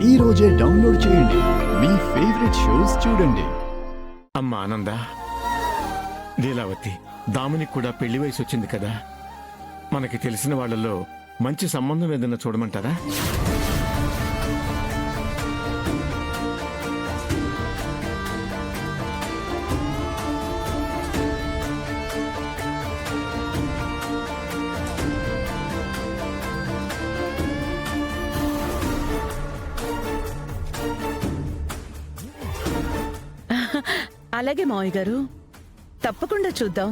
ఈ రోజే డౌన్లోడ్ చేయండి. మీ ఫేవరెట్ షోస్ చూడండి. అమ్మ ఆనంద, లీలావతి, దామునికి కూడా పెళ్లి వయసు వచ్చింది కదా. మనకి తెలిసిన వాళ్ళలో మంచి సంబంధం ఏదైనా చూడమంటారా? అలాగే మావయ్య గారు, తప్పకుండా చూద్దాం.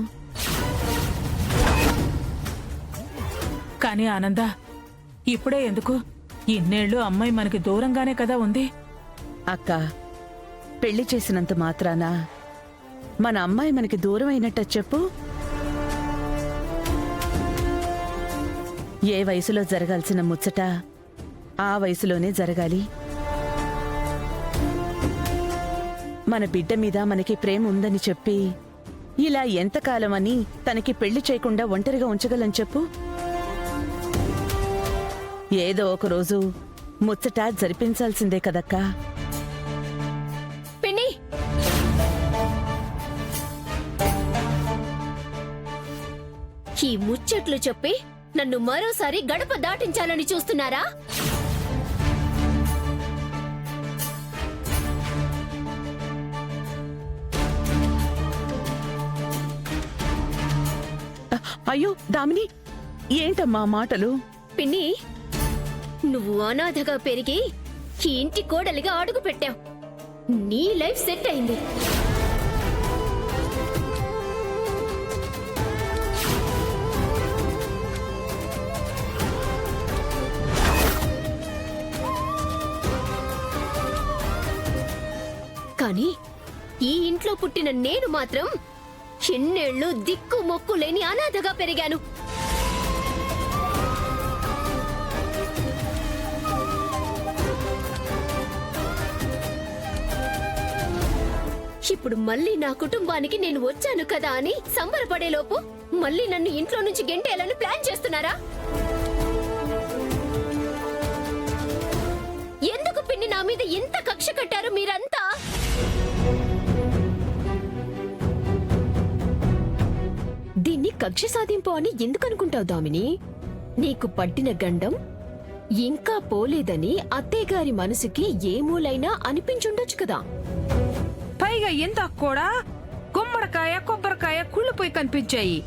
కానీ ఆనంద, ఇప్పుడే ఎందుకు? ఇన్నేళ్లు అమ్మాయి మనకి దూరంగానే కదా ఉంది. అక్క, పెళ్లి చేసినంత మాత్రాన మన అమ్మాయి మనకి దూరం అయినట్ట చెప్పు. ఏ వయసులో జరగాల్సిన ముచ్చట ఆ వయసులోనే జరగాలి. మన బిడ్డ మీద మనకి ప్రేమ ఉందని చెప్పి ఇలా ఎంతకాలమని తనకి పెళ్లి చేయకుండా ఒంటరిగా ఉంచగలని చెప్పు. ఏదో ఒకరోజు ముచ్చట జరిపించాల్సిందే కదక్కా. పిన్ని, ఈ ముచ్చట్లు చెప్పి నన్ను మరోసారి గడప దాటించాలని చూస్తున్నారా? అయ్యో దామిని, ఏంటమ్మా మాటలు? పిన్ని, నువ్వు అనాథగా పెరిగి ఈ ఇంటి కోడలిగా అడుగు పెట్టావు. నీ లైఫ్ సెట్ అయింది. కానీ ఈ ఇంట్లో పుట్టిన నేను మాత్రం ఎన్నేళ్లు దిక్కు మొక్కు లేని అనాథగా పెరిగాను. ఇప్పుడు మళ్ళీ నా కుటుంబానికి నేను వచ్చాను కదా అని సంబరపడేలోపు మళ్ళీ నన్ను ఇంట్లో నుంచి గెంటేయాలని ప్లాన్ చేస్తున్నారా? ఎందుకు పిన్ని నా మీద ఇంత కక్ష కట్టారు మీరంతా? దీన్ని కక్ష సాధింపు అని ఎందుకు అనుకుంటావు దామిని? నీకు పట్టిన గండం ఇంకా పోలేదని అత్తయ్యగారి మనసుకి ఏ మూలైనా అనిపించుండొచ్చు కదా. పైగా ఇంత కూడా గుమ్మడికాయ కొబ్బరికాయ కుళ్ళిపోయి కనిపించాయి.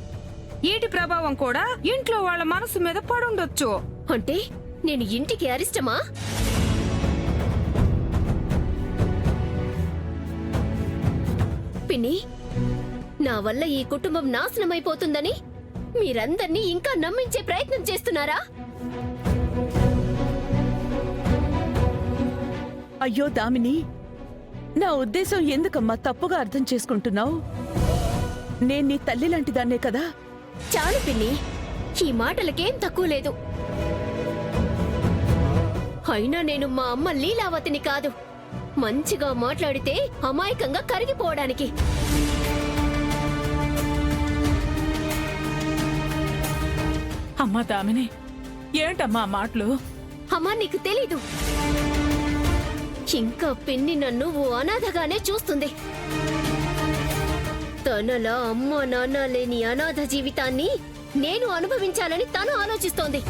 ఈటి ప్రభావం కూడా ఇంట్లో వాళ్ళ మనసు మీద పడుండొచ్చు. అంటే నేను ఇంటికి అరిష్టమా? పిన్ని, నా వల్ల ఈ కుటుంబం నాశనమైపోతుందని మీరందర్నీ ఇంకా నమ్మించే ప్రయత్నం చేస్తున్నారా? అయ్యో దామిని, నా ఉద్దేశం ఎందుకమ్మా తప్పుగా అర్థం చేసుకుంటున్నావు? నేను నీ తల్లి లాంటి దాన్నే కదా. చాలు పిన్ని, ఈ మాటలకేం తక్కువ లేదు. అయినా నేను మా అమ్మ లీలావతిని కాదు, మంచిగా మాట్లాడితే అమాయకంగా కరిగిపోవడానికి. అమ్మా దామిని, ఏంటమ్మా మాటలు? అమ్మా నీకు తెలీదు, ఇంకా పిన్ని నన్ను ఓ అనాథగానే చూస్తుంది. తనలా అమ్మ నాన్న లేని అనాథ జీవితాన్ని నేను అనుభవించాలని తను ఆలోచిస్తోంది.